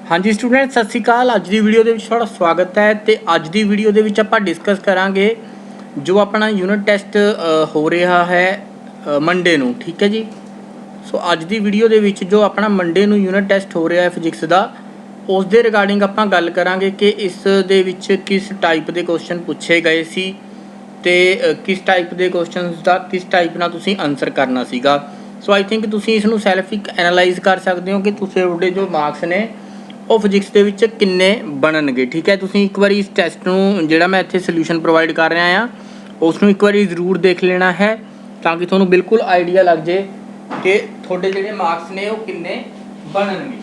हाँ जी स्टूडेंट सत श्री अकाल। अज की वीडियो के थोड़ा स्वागत है। तो अज की वीडियो के आप डिस्कस करांगे जो अपना यूनिट टेस्ट हो रहा है मंडे नूं, ठीक है जी। सो अज की वीडियो के जो अपना मंडे नूं यूनिट टेस्ट हो रहा है फिजिक्स का, उस दे रिगार्डिंग आप गल करांगे कि इस दे विच किस टाइप के क्वेश्चन पूछे गए सी ते किस टाइप के क्वेश्चन का किस टाइप नाल तुसीं आंसर करना सीगा। सो आई थिंक तुसीं इसनूं सैल्फ एक एनालाइज कर सकते हो कि तुहाडे जो मार्क्स ने वो फिजिक्स के विच किन्ने बननगे, ठीक है। तुसीं एक बार इस टैसट नूं जिहड़ा मैं इत्थे सल्यूशन प्रोवाइड कर रहा हाँ उसनूं एक बार जरूर देख लेना है ताकि तुहानूं बिल्कुल आइडिया लग जाए कि तुहाडे जिहड़े मार्क्स ने वो किन्ने बननगे।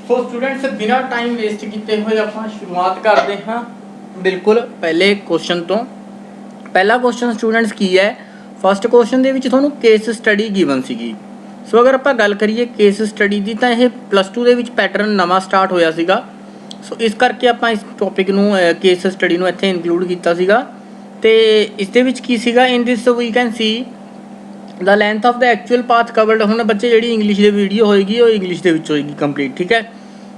सो स्टूडेंट्स बिना टाइम वेस्ट किए हुए आपां शुरुआत करते हाँ बिल्कुल पहले क्वेश्चन तो। पहला क्वेश्चन स्टूडेंट्स की है, फस्ट क्वेश्चन के थोनों केस स्टडी गिवन सी। सो अगर आप गल करिए केस स्टडी की तो यह +2 के पैटर्न नवा स्टार्ट होया सीगा। सो इस करके आप इस टॉपिक नूं केस स्टडी नूं इत्थे इंक्लूड किया सीगा। ते इस दे विच की सीगा, in this we can see the length of the actual path covered. हुण बच्चे जिहड़ी इंग्लिश की वीडियो होएगी वो इंग्लिश दे विच होएगी कंप्लीट, ठीक है,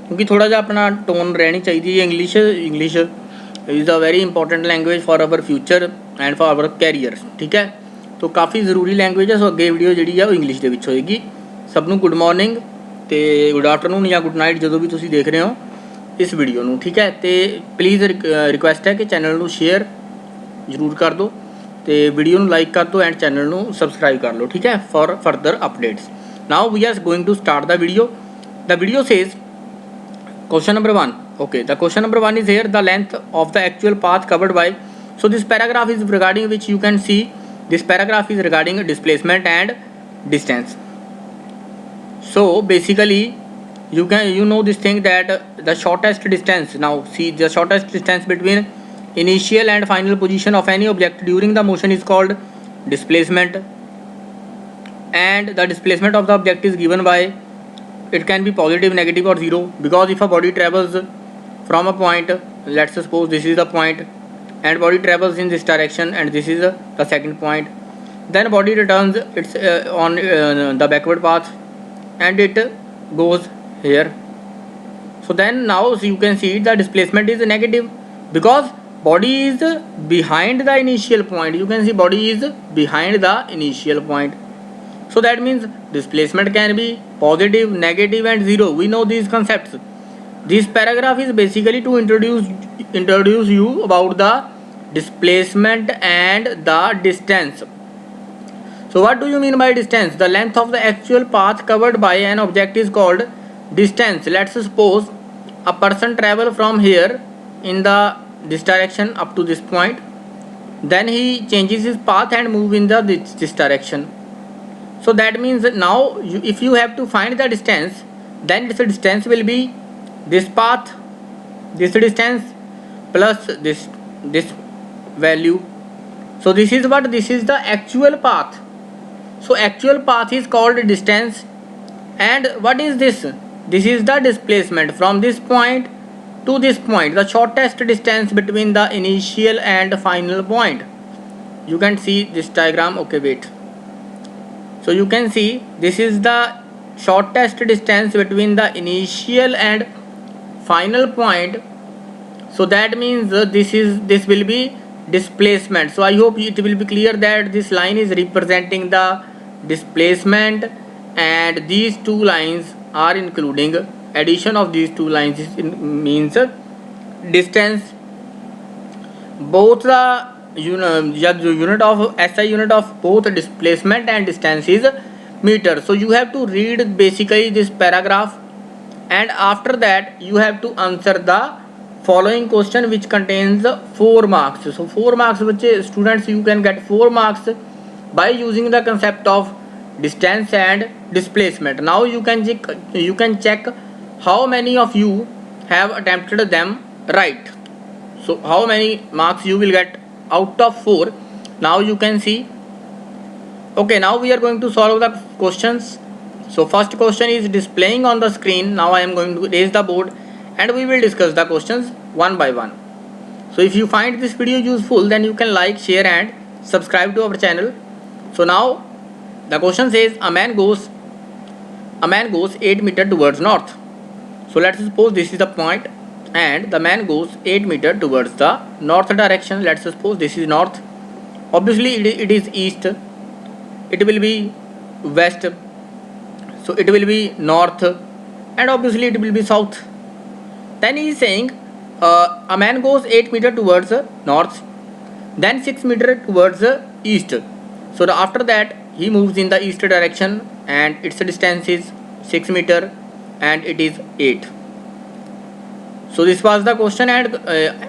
क्योंकि थोड़ा जिहा अपना टोन रहनी चाहिए। English English is a very important language for our future and for our career, ठीक है। तो काफ़ी जरूरी लैंग्वेज है। सो अगे वीडियो जी है वो इंग्लिश के होएगी। सबनों गुड मॉर्निंग तो गुड आफ्टरनून या गुड नाइट जो भी तुम देख रहे हो इस वीडियो में, ठीक है। तो प्लीज़ रिक्वेस्ट है कि चैनल में शेयर जरूर कर दो, तो वीडियो में लाइक कर दो एंड चैनल में सबसक्राइब कर लो, ठीक है, for further updates. Now we are going to start the video. The video says question number 1. Okay, the question number 1 is here, the length of the actual path covered by. So this paragraph is regarding which you can see this paragraph is regarding displacement and distance. So basically you know this thing that the shortest distance, now see the shortest distance between initial and final position of any object during the motion is called displacement, and the displacement of the object is given by, it can be positive, negative or zero, because if a body travels from a point, let's suppose this is the point, and body travels in this direction and this is the second point, then body returns its on the backward path and it goes here. So then now you can see the displacement is negative because body is behind the initial point. You can see body is behind the initial point. So that means displacement can be positive, negative and zero. We know these concepts. This paragraph is basically to introduce you about the displacement and the distance. So what do you mean by distance? The length of the actual path covered by an object is called distance. Let's suppose a person travel from here in this direction up to this point, then he changes his path and move in this direction. So that means that now if you have to find the distance, then this distance will be this path, this distance plus this value. So this is what, this is the actual path. So actual path is called distance, and what is this? This is the displacement from this point to this point, the shortest distance between the initial and final point. You can see this diagram. Okay, wait. So you can see this is the shortest distance between the initial and final point. So that means this will be displacement. So I hope it will be clear that this line is representing the displacement and these two lines are including, addition of these two lines means distance. Both the unit of SI unit of both displacement and distance is meter. So you have to read basically this paragraph, and after that you have to answer the following question which contains 4 marks. So 4 marks students, you can get 4 marks by using the concept of distance and displacement. Now you can check how many of you have attempted them right. So how many marks you will get out of 4. Now you can see. Okay, now we are going to solve the questions. So first question is displaying on the screen. Now I am going to raise the board and we will discuss the questions one by one. So if you find this video useful, then you can like, share and subscribe to our channel. So now The question says a man goes 8 meter towards north. So let's suppose this is the point and the man goes 8 meter towards the north direction. Let's suppose this is north. Obviously it is east, it will be west, so it will be north, and obviously it will be south. Then he is saying a man goes 8 meter towards north, then 6 meter towards east. So after that he moves in the east direction and its distance is 6 meter and it is 8. So this was the question, and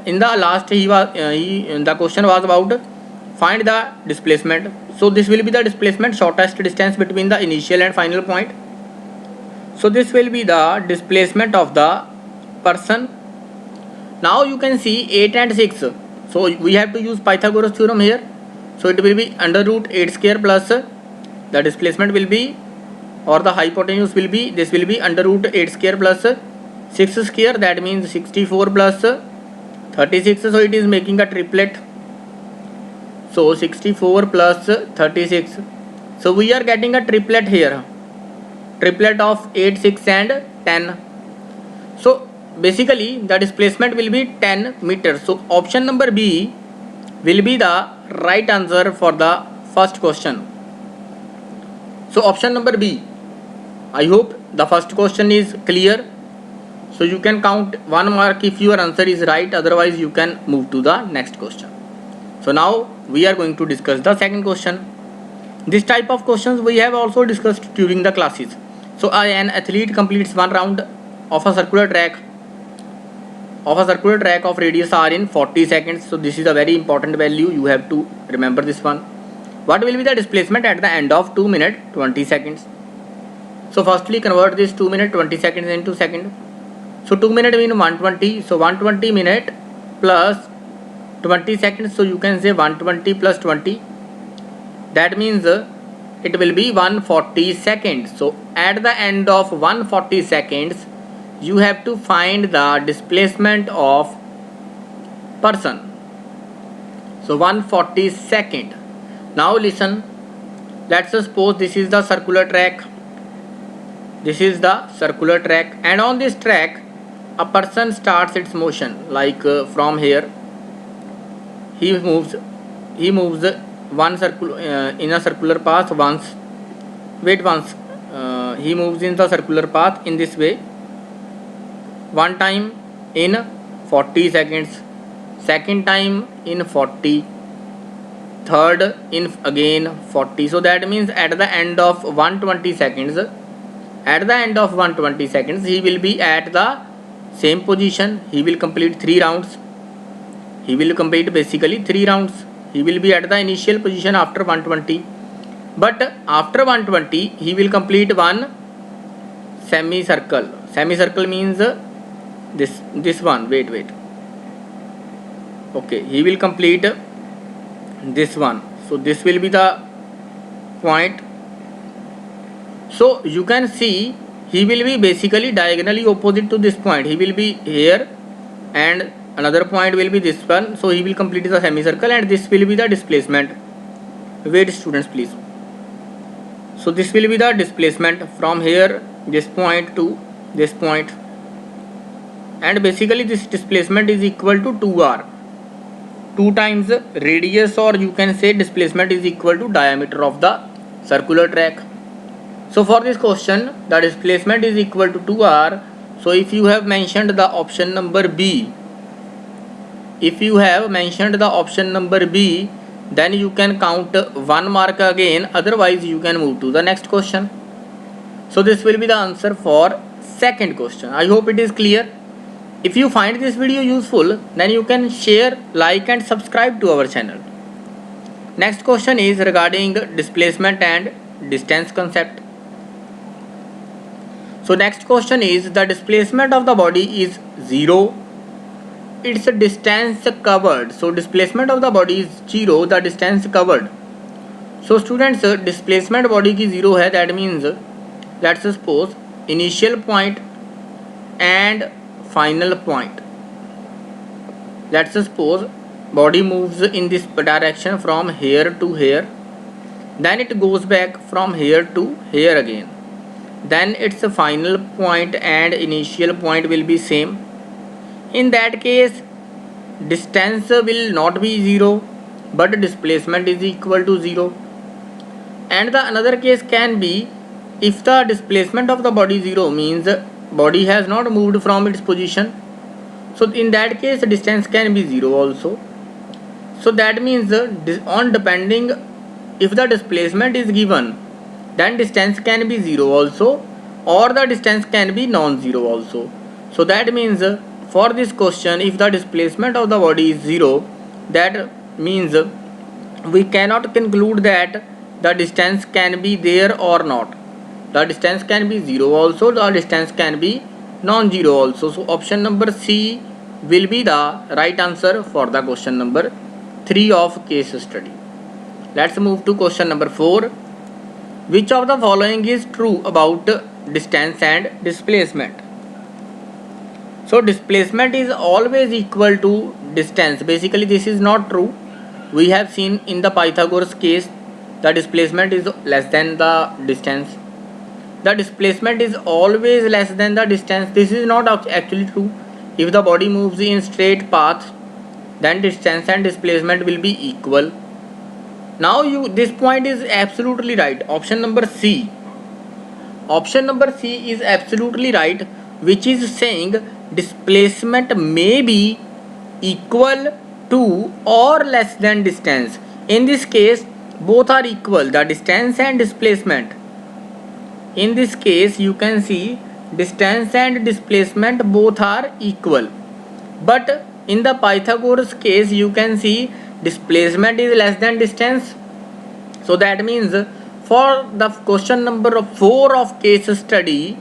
in the last the question was about find the displacement. So this will be the displacement, shortest distance between the initial and final point. So this will be the displacement of the person. Now you can see 8 and 6. So we have to use Pythagoras theorem here. So it will be under root 8 square plus the displacement will be, or the hypotenuse will be, this will be under root 8 square plus 6 square, that means 64 plus 36. So it is making a triplet. So 64 plus 36. So we are getting a triplet here. Triplet of 8, 6 and 10. So basically the displacement will be 10 meters. So option number B will be the right answer for the first question. So option number B. I hope the first question is clear. So you can count 1 mark if your answer is right, otherwise you can move to the next question. So now we are going to discuss the second question. This type of questions we have also discussed during the classes. So an athlete completes one round of a circular track of radius r in 40 seconds. So this is a very important value, you have to remember this one. What will be the displacement at the end of 2 minutes 20 seconds? So firstly convert this 2 minutes 20 seconds into second. So 2 minutes mean 120. So 120 minute plus 20 seconds. So you can say 120 plus 20. That means it will be 140 seconds. So at the end of 140 seconds, you have to find the displacement of person. So 140 second. Now listen. Let's suppose this is the circular track. This is the circular track, and on this track a person starts its motion, like from here he moves one circle in a circular path once. He moves in the circular path in this way, one time in 40 seconds, second time in 40, third in again 40. So that means at the end of 120 seconds, he will be at the same position. He will complete 3 rounds. He will complete basically 3 rounds. He will be at the initial position after 120. But after 120, he will complete one semicircle. Semicircle means this one. Wait. Okay, he will complete this one. So this will be the point. So you can see he will be basically diagonally opposite to this point. He will be here and another point will be this one. So he will complete the semicircle and this will be the displacement. Wait students please. So this will be the displacement from here, this point to this point, and basically this displacement is equal to 2r, 2 times radius, or you can say displacement is equal to diameter of the circular track. So for this question the displacement is equal to 2r. So if you have mentioned the option number B, then you can count 1 mark again, otherwise you can move to the next question. So this will be the answer for second question. I hope it is clear. If you find this video useful, then you can share, like and subscribe to our channel. Next question is regarding displacement and distance concept. So next question is, the displacement of the body is 0. Its distance covered. So displacement of the body is 0, the distance covered. So students, displacement body की 0 है, that means let's suppose initial point and final point. Let's suppose body moves in this direction from here to here. then it goes back from here to here again, then its final point and initial point will be same. In that case, distance will not be 0, but displacement is equal to 0. And the another case can be, if the displacement of the body 0 means body has not moved from its position, so in that case distance can be 0 also. So that means on depending, if the displacement is given, then distance can be 0 also, or the distance can be non-zero also. So that means for this question, if the displacement of the body is 0, that means we cannot conclude that the distance can be there or not. The distance can be 0 also, the distance can be non-zero also. So option number C will be the right answer for the question number 3 of case study. Let's move to question number 4. Which of the following is true about distance and displacement? So displacement is always equal to distance. Basically this is not true. We have seen in the Pythagoras case, the displacement is less than the distance. The displacement is always less than the distance. This is not actually true. If the body moves in straight path, then distance and displacement will be equal. Now this point is absolutely right. Option number C. Option number C is absolutely right, which is saying displacement may be equal to or less than distance. In this case, both are equal, the distance and displacement. In this case, you can see distance and displacement both are equal. But in the Pythagoras case, you can see displacement is less than distance. So that means for the question number 4 of case study,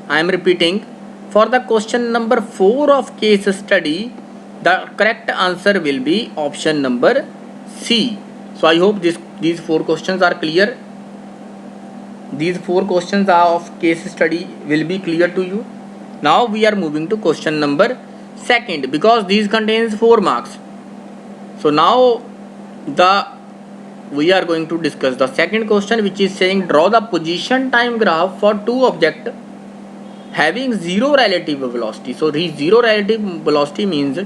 I am repeating, for the question number 4 of case study, the correct answer will be option number C. So I hope these 4 questions are clear. These 4 questions of case study will be clear to you. Now we are moving to question number 2, because these contains 4 marks. So now we are going to discuss the second question, which is saying draw the position time graph for 2 objects having 0 relative velocity. So 0 relative velocity means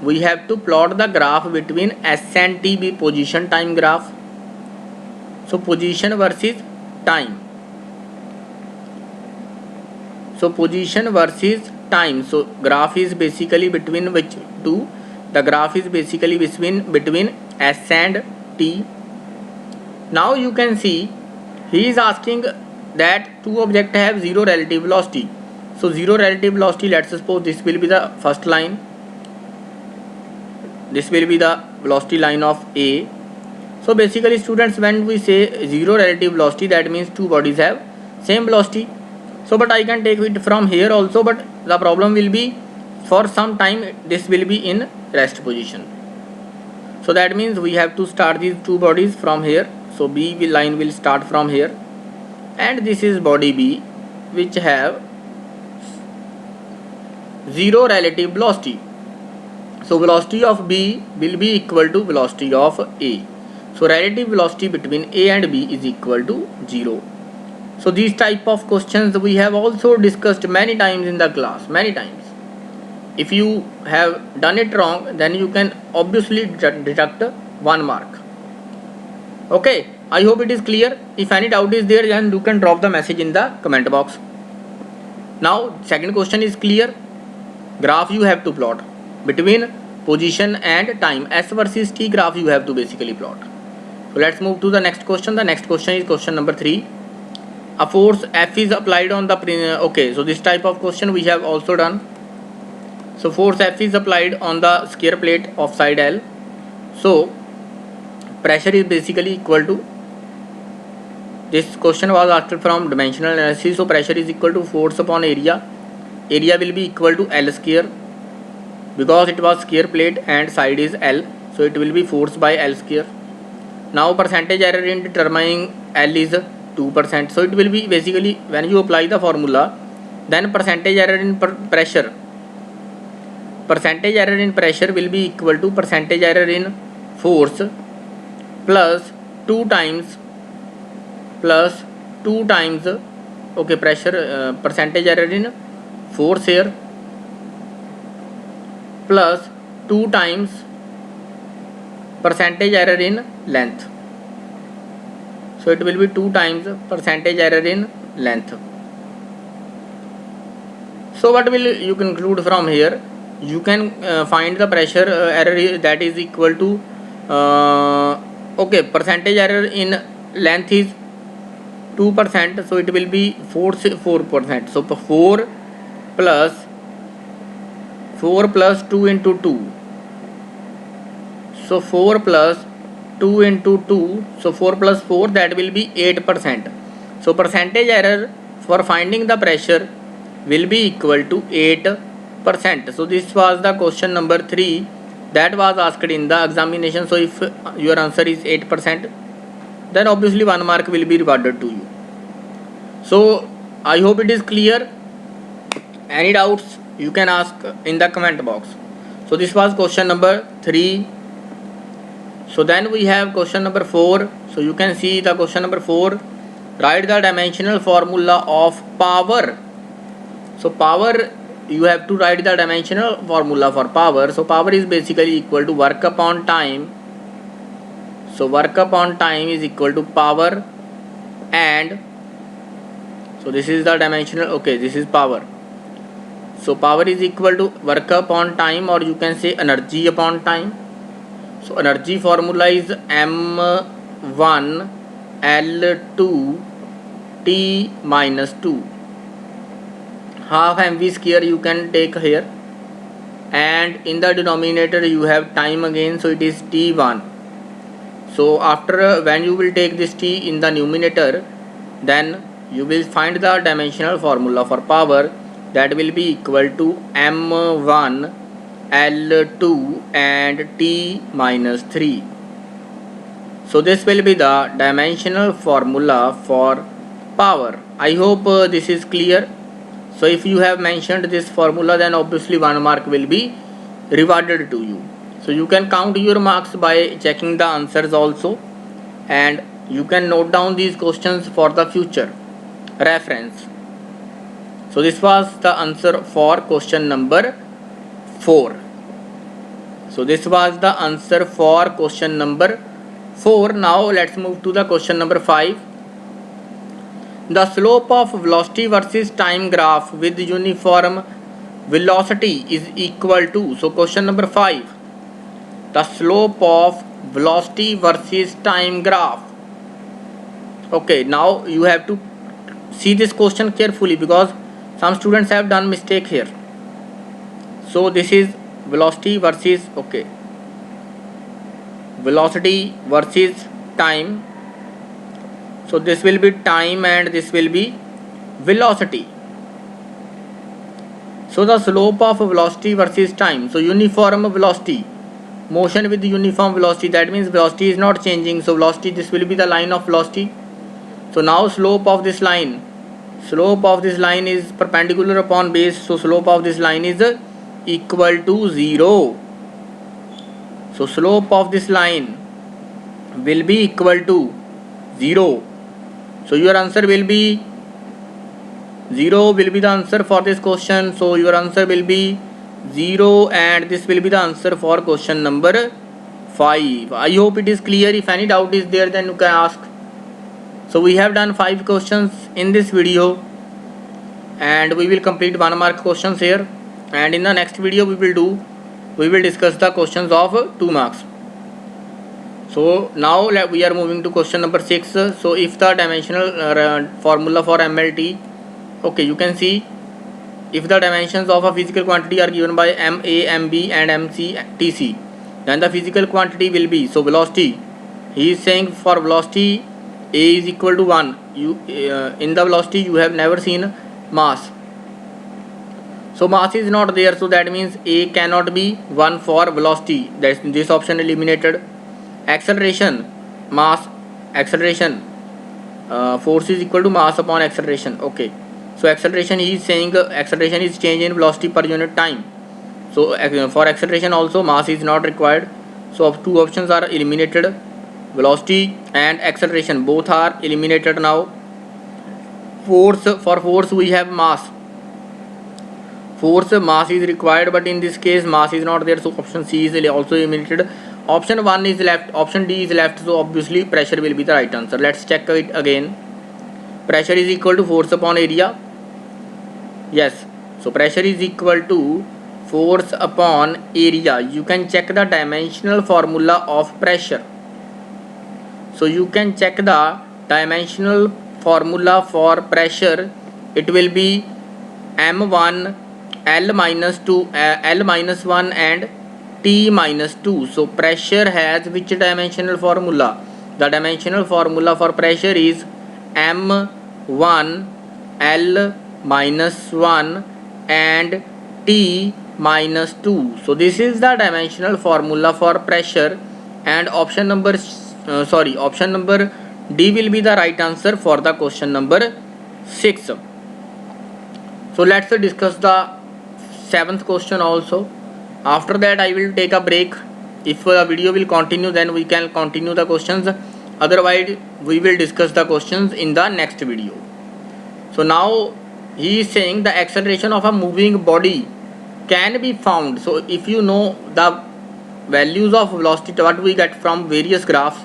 we have to plot the graph between S and T, be position time graph. So position versus time. So position versus time. So graph is basically between which two? The graph is basically between S and T. Now you can see he is asking that 2 objects have 0 relative velocity. So 0 relative velocity, let's suppose this will be the first line. This will be the velocity line of A. So basically students, when we say 0 relative velocity, that means 2 bodies have same velocity. So but I can take it from here also, but the problem will be for some time this will be in rest position. So that means we have to start these 2 bodies from here. So B line will start from here, and this is body B, which have 0 relative velocity. So velocity of B will be equal to velocity of A. So relative velocity between A and B is equal to 0. So these type of questions we have also discussed many times in the class, many times. If you have done it wrong, then you can obviously deduct 1 mark. Okay, I hope it is clear. If any doubt is there, then you can drop the message in the comment box. Now second question is clear. Graph you have to plot between position and time. S versus T graph you have to basically plot. So let's move to the next question. The next question is question number 3. A force F is applied on the okay, so this type of question we have also done. So force F is applied on the square plate of side L. So pressure is basically equal to, this question was asked from dimensional analysis. So pressure is equal to force upon area. Area will be equal to L square, because it was square plate and side is L, so it will be force by L square. Now percentage error in determining L is 2%. So it will be basically, when you apply the formula, then percentage error in pressure will be equal to percentage error in force plus 2 times plus 2 times, okay, pressure percentage error in force here plus 2 times percentage error in length. So it will be 2 times percentage error in length. So what will you conclude from here? You can find the pressure error that is equal to okay, percentage error in length is 2%, so it will be 4%. So 4 plus 2 into 2. So 4 plus 2 into 2, so 4 plus 4, that will be 8%. So percentage error for finding the pressure will be equal to 8%. So this was the question number 3 that was asked in the examination. So if your answer is 8%, then obviously 1 mark will be rewarded to you. So I hope it is clear. Any doubts you can ask in the comment box. So this was question number 3. So then we have question number 4. So you can see the question number 4. Write the dimensional formula of power. So power, you have to write the dimensional formula for power. So power is basically equal to work upon time. So work upon time is equal to power, and so this is the dimensional, okay, this is power. So power is equal to work upon time, or you can say energy upon time. So energy formula is M1 L2 T minus 2. Half mv square you can take here, and in the denominator you have time again, so it is T1. So after when you will take this T in the numerator, then you will find the dimensional formula for power, that will be equal to M1 L2 and T minus 3. So this will be the dimensional formula for power. I hope this is clear. So if you have mentioned this formula, then obviously 1 mark will be rewarded to you. So you can count your marks by checking the answers also, and you can note down these questions for the future reference. So this was the answer for question number 4. So this was the answer for question number 4. Now let's move to the question number 5. The slope of velocity versus time graph with uniform velocity is equal to. So question number 5. The slope of velocity versus time graph. Okay, now you have to see this question carefully, because some students have done mistake here. So this is velocity versus, okay, velocity versus time. So this will be time and this will be velocity. So the slope of velocity versus time. So uniform velocity, motion with uniform velocity, that means velocity is not changing. So velocity, this will be the line of velocity. So now slope of this line is perpendicular upon base. So slope of this line is equal to 0. So slope of this line will be equal to 0. So your answer will be 0 will be the answer for this question. So your answer will be 0, and this will be the answer for question number 5. I hope it is clear. If any doubt is there, then you can ask. So we have done 5 questions in this video, and we will complete 1 mark questions here, and in the next video we will discuss the questions of 2 marks. So now we are moving to question number 6. So if the dimensional formula for MLT, okay, you can see if the dimensions of a physical quantity are given by MA, MB and MC, TC, then the physical quantity will be, so velocity, he is saying for velocity A is equal to 1. You in the velocity you have never seen mass. So mass is not there, so that means A cannot be 1 for velocity. That's this option eliminated. Acceleration, mass, acceleration, force is equal to mass upon acceleration. Okay, so acceleration, he is saying acceleration is change in velocity per unit time. So for acceleration also mass is not required. So 2 options are eliminated. velocity and acceleration both are eliminated now. Force, for force we have mass. Force mass is required, but in this case mass is not there, so option C is also eliminated. Option 1 is left, option D is left, so obviously pressure will be the right answer. Let's check it again. Pressure is equal to force upon area. Yes, so pressure is equal to force upon area. You can check the dimensional formula of pressure. So you can check the dimensional formula for pressure. It will be M1 L minus 2 L minus 1 and T minus 2. So pressure has which dimensional formula? The dimensional formula for pressure is M1 L minus 1 and T minus 2. So this is the dimensional formula for pressure, and option number D will be the right answer for the question number 6. So let's discuss the 7th question also. After that I will take a break. If the video will continue, then we can continue the questions. Otherwise we will discuss the questions in the next video. So now he is saying the acceleration of a moving body can be found. So if you know the values of velocity what we get from various graphs,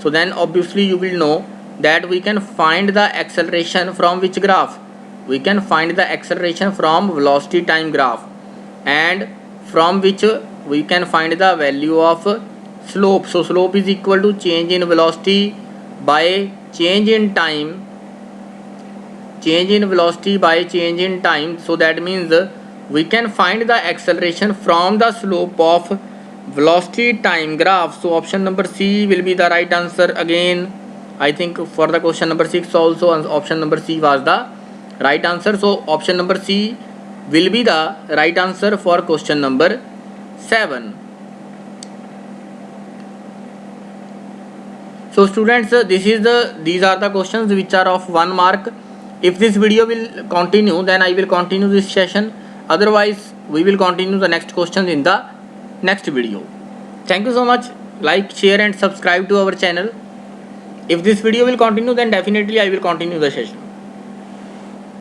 so then obviously you will know that we can find the acceleration from which graph? We can find the acceleration from velocity time graph, and from which we can find the value of slope. So slope is equal to change in velocity by change in time, change in velocity by change in time. So that means we can find the acceleration from the slope of velocity time graph. So option number C will be the right answer. Again I think for the question number 6 also option number C was the right answer. So option number C will be the right answer for question number 7. So students, these are the questions which are of 1 mark. If this video will continue, then I will continue this session. Otherwise we will continue the next questions in the next video. Thank you so much. Like, share and subscribe to our channel. If this video will continue, then definitely I will continue the session.